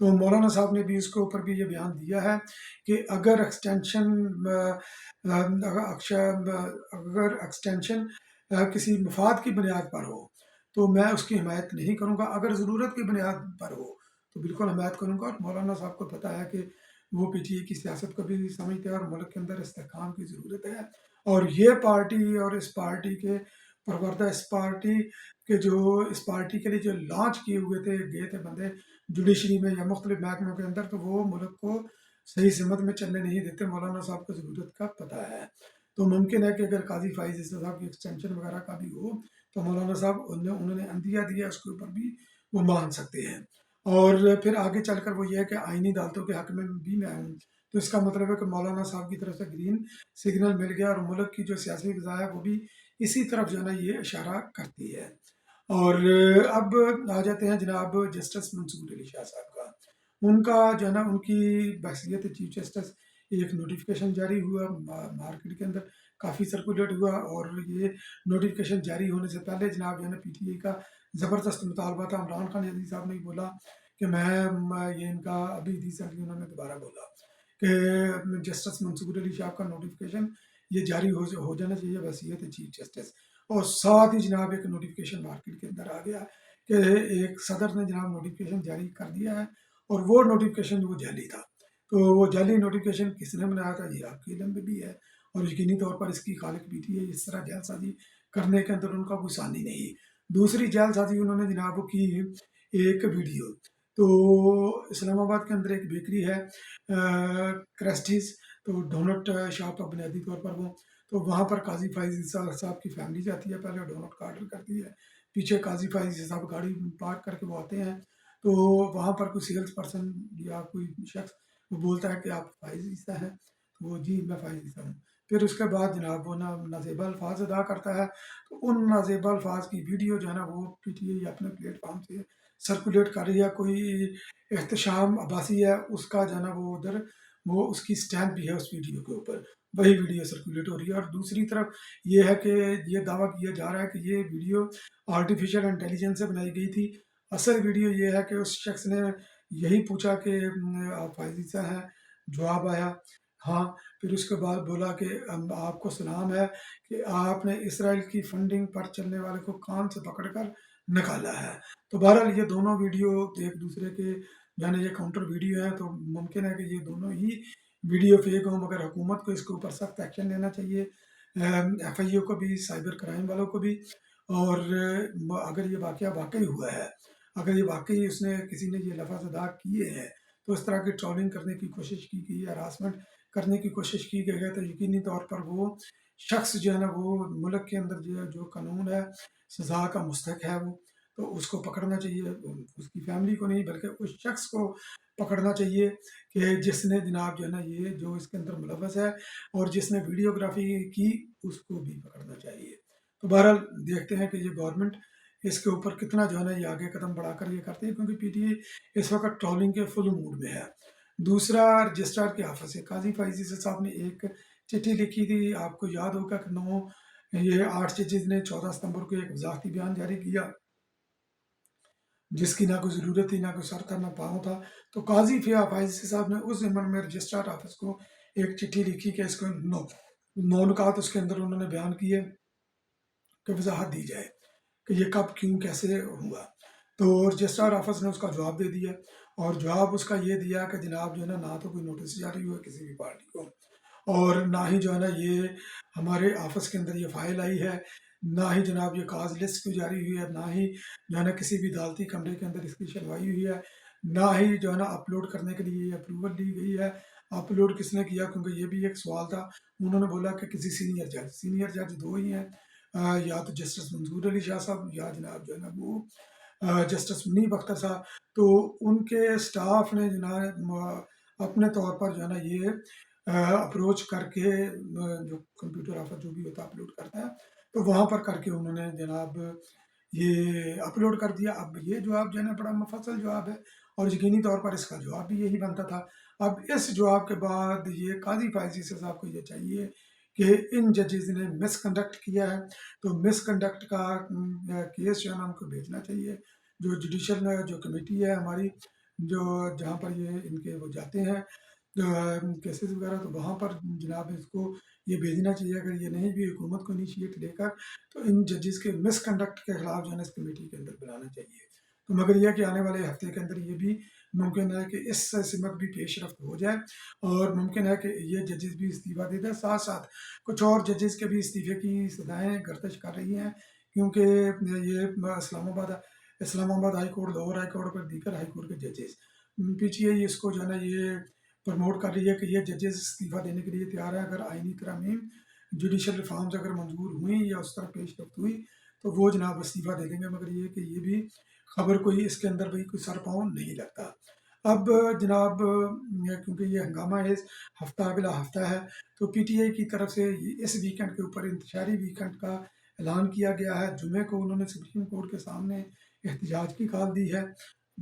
تو مولانا صاحب نے بھی اس کے اوپر بھی یہ بیان دیا ہے کہ اگر ایکسٹینشن کسی مفاد کی بنیاد پر ہو تو میں اس کی حمایت نہیں کروں گا، اگر ضرورت کی بنیاد پر ہو تو بالکل حمایت کروں گا۔ اور مولانا صاحب کو پتہ ہے کہ وہ پی ٹی اے کی سیاست کو بھی سمجھتے ہیں اور ملک کے اندر استحکام کی ضرورت ہے، اور یہ پارٹی اور اس پارٹی کے پروردہ، اس پارٹی کے جو اس پارٹی کے لیے جو لانچ کیے ہوئے تھے گئے تھے بندے جوڈیشری میں یا مختلف محکموں کے اندر، تو وہ ملک کو صحیح سمت میں چلنے نہیں دیتے۔ مولانا صاحب کو ضرورت کا پتہ ہے، تو ممکن ہے کہ اگر قاضی فائز عیسی صاحب کی ایکسٹینشن وغیرہ کا بھی ہو تو مولانا صاحب انہوں نے اندیا دیا اس کے اوپر بھی وہ مان سکتے ہیں۔ اور پھر آگے چل کر وہ یہ ہے کہ آئینی عدالتوں کے حق میں بھی میں ہوں، تو اس کا مطلب ہے کہ مولانا صاحب کی طرف سے گرین سگنل مل گیا، اور ملک کی جو سیاسی فضا ہے وہ بھی اسی طرف جو ہے نا یہ اشارہ کرتی ہے۔ اور اب آ جاتے ہیں جناب جسٹس منصور علی شاہ صاحب کا، ان کا جو ہے نا ان کی بحثیت چیف جسٹس ایک نوٹیفکیشن جاری ہوا مارکیٹ کے اندر، کافی سرکولیٹ ہوا، اور یہ نوٹیفکیشن جاری ہونے سے پہلے جناب جو ہے نا پی ٹی اے کا زبردست مطالبہ تھا۔ عمران خان یزدی صاحب نے بولا کہ یہ ان کا ابھی ریسنٹلی انہوں نے دوبارہ بولا کہ جسٹس منصور علی شاہ کا نوٹیفکیشن یہ جاری ہو جانا چاہیے بحثیت چیف جسٹس۔ اور ساتھ ہی جناب ایک نوٹیفکیشن مارکیٹ کے اندر آ گیا کہ ایک صدر نے جناب نوٹیفکیشن جاری کر دیا ہے، اور وہ نوٹیفکیشن وہ جعلی تھا۔ تو وہ جعلی نوٹیفکیشن کس نے بنایا تھا یہ آپ کے علم میں بھی ہے، اور یقینی طور پر اس کی خالق پی ٹی اے اس طرح جعل سازی کرنے کے اندر ان کا کوئی ثانی نہیں۔ دوسری جعل سازی انہوں نے جناب کی ایک ویڈیو، تو اسلام آباد کے اندر ایک بیکری ہے کریسٹیز، تو ڈونٹ شاپ ہے بنیادی طور پر وہ، تو وہاں پر قاضی فائز صاحب کی فیملی جاتی ہے، پہلے ڈونٹ کا آرڈر کرتی ہے، پیچھے قاضی فائز صاحب گاڑی پارک کر کے وہ آتے ہیں، تو وہاں پر کوئی سیلز پرسن یا کوئی شخص وہ بولتا ہے کہ آپ فائز عیسیٰ ہیں، تو وہ جی میں فائز عیسیٰ ہوں۔ پھر اس کے بعد جناب وہ نازیبہ الفاظ ادا کرتا ہے، تو ان نازیبہ الفاظ کی ویڈیو جو ہے نا وہ پی ٹی اے اپنے پلیٹ فارم سے سرکولیٹ کر رہی ہے، کوئی احتشام عباسی ہے اس کا جو ہے نا وہ ادھر وہ اس کی سٹیمپ بھی ہے اس ویڈیو کے اوپر، وہی ویڈیو سرکولیٹ ہو رہی ہے۔ اور دوسری طرف یہ ہے کہ یہ دعویٰ کیا جا رہا ہے کہ یہ ویڈیو آرٹیفیشل انٹیلیجنس سے بنائی گئی تھی۔ اصل ویڈیو یہ ہے کہ اس شخص نے یہی پوچھا کہ آپ فائز عیسیٰ ہیں، جواب آیا ہاں، پھر اس کے بعد بولا کہ آپ کو سلام ہے کہ آپ نے اسرائیل کی فنڈنگ پر چلنے والے کو کان سے پکڑ کر نکالا ہے۔ تو بہرحال یہ دونوں ویڈیو ایک دوسرے کے یعنی یہ کاؤنٹر ویڈیو ہیں، تو ممکن ہے کہ یہ دونوں ہی ویڈیو فیک ہوں، مگر حکومت کو اس کے اوپر سخت ایکشن لینا چاہیے، ایف آئی او کو بھی، سائبر کرائم والوں کو بھی۔ اور اگر یہ واقعہ واقعی ہوا ہے، اگر یہ واقعی اس نے کسی نے یہ لفظ ادا کیے ہیں، تو اس طرح کی ٹرولنگ کرنے کی کوشش کی گئی ہے، ہراسمنٹ کرنے کی کوشش کی گئی ہے، تو یقینی طور پر وہ شخص جو ہے نا وہ ملک کے اندر جو قانون ہے سزا کا مستحق ہے، وہ تو اس کو پکڑنا چاہیے، اس کی فیملی کو نہیں بلکہ اس شخص کو پکڑنا چاہیے کہ جس نے جناب جو ہے نا یہ جو اس کے اندر ملوث ہے، اور جس نے ویڈیوگرافی کی اس کو بھی پکڑنا چاہیے۔ تو بہرحال دیکھتے ہیں کہ یہ گورنمنٹ اس کے اوپر کتنا جو ہے نا یہ آگے قدم بڑھا کر یہ کرتے ہیں، کیونکہ پی ٹی اے اس وقت ٹرولنگ کے فل موڈ میں ہے۔ دوسرا رجسٹرار کے آفس سے قاضی فائز عیسیٰ صاحب نے ایک چٹھی لکھی تھی، آپ کو یاد ہوگا کہ 8 ججز نے 14 ستمبر کو ایک وضاحتی بیان جاری کیا جس کی نہ کوئی ضرورت تھی، نہ کوئی سر تھا، نہ پاؤں تھا۔ تو قاضی فائز عیسیٰ صاحب نے اس ضمن میں رجسٹرار آفس کو ایک چٹھی لکھی کہ اس کو 9 نکات اس کے اندر انہوں نے بیان کیے کہ وضاحت دی جائے کہ یہ کب کیوں کیسے ہوا۔ تو رجسٹرار آفس نے اس کا جواب دے دیا، اور جواب اس کا یہ دیا کہ جناب جو ہے نا نہ تو کوئی نوٹس جاری ہوا کسی بھی پارٹی کو، اور نہ ہی جو ہے نا یہ ہمارے آفس کے اندر یہ فائل آئی ہے، نہ ہی جناب یہ کاز لسٹ کی جاری ہوئی ہے، نہ ہی جو ہے نا کسی بھی عدالتی کمرے کے اندر اس کی شنوائی ہوئی ہے، نہ ہی جو ہے نا اپلوڈ کرنے کے لیے یہ اپروول دی گئی ہے۔ اپلوڈ کس نے کیا، کیونکہ یہ بھی ایک سوال تھا، انہوں نے بولا کہ کسی سینئر جج 2 ہی ہیں، یا تو جسٹس منظور علی شاہ صاحب یا جناب جو ہے نا وہ جسٹس منیب اختر صاحب۔ تو ان کے سٹاف نے جناب اپنے طور پر جو ہے نا یہ اپروچ کر کے جو کمپیوٹر آفس جو بھی ہوتا ہے اپلوڈ کرتا ہے، تو وہاں پر کر کے انہوں نے جناب یہ اپلوڈ کر دیا۔ اب یہ جواب جو ہے نا بڑا مفصل جواب ہے، اور یقینی طور پر اس کا جواب بھی یہی بنتا تھا۔ اب اس جواب کے بعد یہ قاضی فائز عیسیٰ صاحب کو یہ چاہیے کہ ان ججز نے مس کنڈکٹ کیا ہے، تو مس کنڈکٹ کا کیس جو ہے نا ان کو بھیجنا چاہیے، جو جوڈیشل جو کمیٹی ہے ہماری جو جہاں پر یہ ان کے وہ جاتے ہیں کیسز وغیرہ، تو وہاں پر جناب اس کو یہ بھیجنا چاہیے، اگر یہ نہیں بھی حکومت کو انیشیٹ لے کر، تو ان ججز کے مس کنڈکٹ کے خلاف جو ہے نا اس کمیٹی کے اندر بلانا چاہیے۔ تو مگر یہ کہ آنے والے ہفتے کے اندر یہ بھی ممکن ہے کہ اس سمت بھی پیش رفت ہو جائے، اور ممکن ہے کہ یہ ججز بھی استعفیٰ دے دیں، ساتھ ساتھ کچھ اور ججز کے بھی استعفے کی صدائیں گردش کر رہی ہیں، کیونکہ یہ Islamabad high court, Lahore high court پر دیگر ہائی کورٹ کے ججز، پی ٹی آئی اس کو جو ہے نا یہ پرموٹ کر رہی ہے کہ یہ ججز استعفیٰ دینے کے لیے تیار ہے، اگر آئینی ترامیم جوڈیشل ریفارمز اگر منظور ہوئیں یا اس طرح پیش رفت ہوئی تو وہ جناب استعفیٰ دے دیں گے، مگر یہ کہ یہ بھی خبر کوئی اس کے اندر بھی کوئی سر پاؤں نہیں لگتا۔ اب جناب کیونکہ یہ ہنگامہ ہے ہفتہ بلا ہفتہ ہے، تو پی ٹی آئی کی طرف سے اس ویکنڈ کے اوپر انتشاری ویکنڈ کا اعلان کیا گیا ہے۔ جمعے کو انہوں نے سپریم کورٹ کے سامنے احتجاج کی کال دی ہے،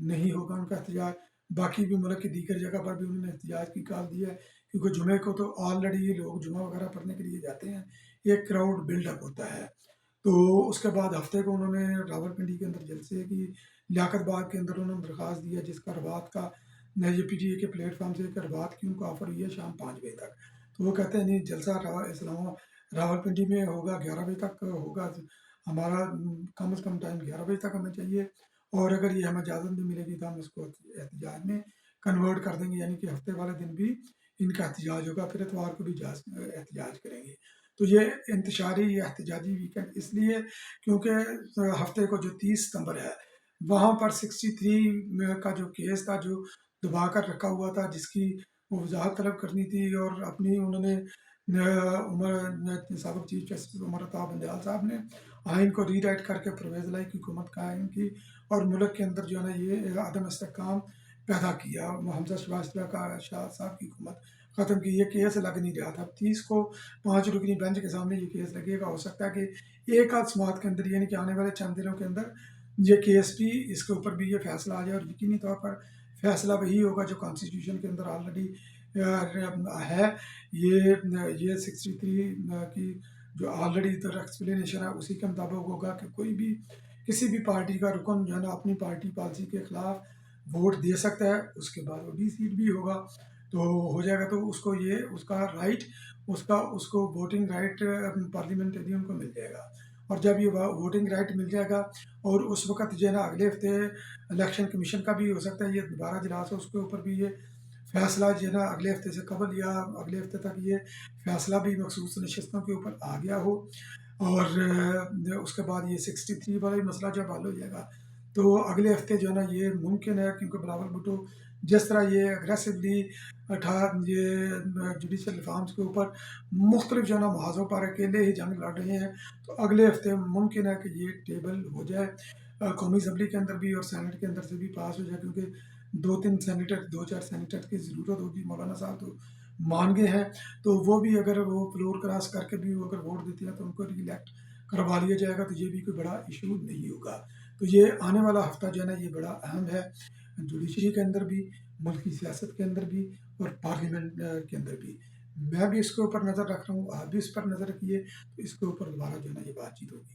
نہیں ہوگا ان کا احتجاج، باقی بھی ملک کی دیگر جگہ پر بھی انہوں نے احتجاج کی کال دی ہے، کیونکہ جمعے کو تو آلریڈی لوگ جمعہ وغیرہ پڑھنے کے لیے جاتے ہیں، ایک کراؤڈ بلڈ اپ ہوتا ہے۔ تو اس کے بعد ہفتے کو انہوں نے راولپنڈی کے اندر جلسے کی، لیاقت باغ کے اندر انہوں نے درخواست دی ہے، جس کا رباط کا یہ پی ٹی اے کے پلیٹ فارم سے ایک رباط کی ان کو آفر ہوئی ہے شام 5 بجے تک، تو وہ کہتے ہیں نہیں، جلسہ راولپنڈی میں ہوگا 11 بجے تک ہوگا، ہمارا کم از کم ٹائم 11 بجے تک ہمیں چاہیے، اور اگر یہ ہمیں اجازت نہیں ملے گی تو ہم اس کو احتجاج میں کنورٹ کر دیں گے، یعنی کہ ہفتے والے دن بھی ان کا احتجاج ہوگا، پھر اتوار کو بھی احتجاج کریں گے۔ تو یہ انتشاری احتجاجی ویکنڈ اس لیے کیونکہ ہفتے کو جو 30 ستمبر ہے، وہاں پر 63 کا جو کیس تھا، جو دبا کر رکھا ہوا تھا، جس کی وہ وضاحت طلب کرنی تھی، اور اپنی انہوں نے سابق چیف جسٹس عمر عطا بندیال صاحب نے آئین کو ری رائٹ کر کے پرویز لائی کی حکومت قائم کی، اور ملک کے اندر جو ہے نا یہ عدم استحکام پیدا کیا، حمزہ شہباز کا شاہ صاحب کی حکومت ختم کی، یہ کیس لگ نہیں رہا تھا۔ اب 30 کو 5 رکنی بینچ کے سامنے یہ کیس لگے گا، ہو سکتا ہے کہ ایک آدھ سماعت کے اندر، یعنی کہ آنے والے چند دنوں کے اندر یہ کیس بھی، اس کے اوپر بھی یہ فیصلہ آ جائے، اور یقینی طور پر فیصلہ وہی ہوگا جو کانسٹیٹیوشن کے اندر آلریڈی ہے، یہ 63 کی جو آلریڈی ادھر ایکسپلینیشن ہے اسی کے مطابق ہوگا کہ کوئی بھی کسی بھی پارٹی کا رکن جو ہے نا اپنی پارٹی پالیسی کے خلاف ووٹ دے سکتا ہے، اس کے بعد وہ ڈی سیٹ بھی ہوگا، تو ہو جائے گا، تو اس کو یہ اس کا رائٹ، اس کو ووٹنگ رائٹ پارلیمنٹرین کو مل جائے گا، اور جب یہ ووٹنگ رائٹ مل جائے گا، اور اس وقت جو ہے نا اگلے ہفتے الیکشن کمیشن کا بھی ہو سکتا ہے یہ دوبارہ اجلاس ہو، اس کے اوپر بھی یہ فیصلہ جو ہے نا اگلے ہفتے سے قبل یا اگلے ہفتے تک یہ فیصلہ بھی مخصوص نشستوں کے اوپر آ گیا ہو، اور اس کے بعد یہ 63 والا مسئلہ جب حل ہو جائے گا، تو اگلے ہفتے جو ہے نا یہ ممکن ہے، کیونکہ بلاول بھٹو جس طرح یہ اگریسولی یہ جوڈیشل ریفارمز کے اوپر مختلف جو ہے نا محاذوں پر اکیلے ہی جنگ لڑ رہے ہیں، تو اگلے ہفتے ممکن ہے کہ یہ ٹیبل ہو جائے، قومی اسمبلی کے اندر بھی اور سینٹ کے اندر سے بھی پاس ہو جائے، کیونکہ دو چار سینیٹر کی ضرورت ہوگی، مولانا صاحب تو مان گئے ہیں، تو وہ بھی اگر وہ فلور کراس کر کے بھی وہ اگر ووٹ دیتے ہیں تو ان کو ری الیکٹ کروا لیا جائے گا، تو یہ بھی کوئی بڑا ایشو نہیں ہوگا۔ تو یہ آنے والا ہفتہ جو ہے نا یہ بڑا اہم ہے، جوڈیشری کے اندر بھی، ملکی سیاست کے اندر بھی، اور پارلیمنٹ کے اندر بھی۔ میں بھی اس کے اوپر نظر رکھ رہا ہوں، آپ بھی اس پر نظر رکھیے، تو اس کے اوپر دوبارہ جو ہے نا یہ بات چیت ہوگی۔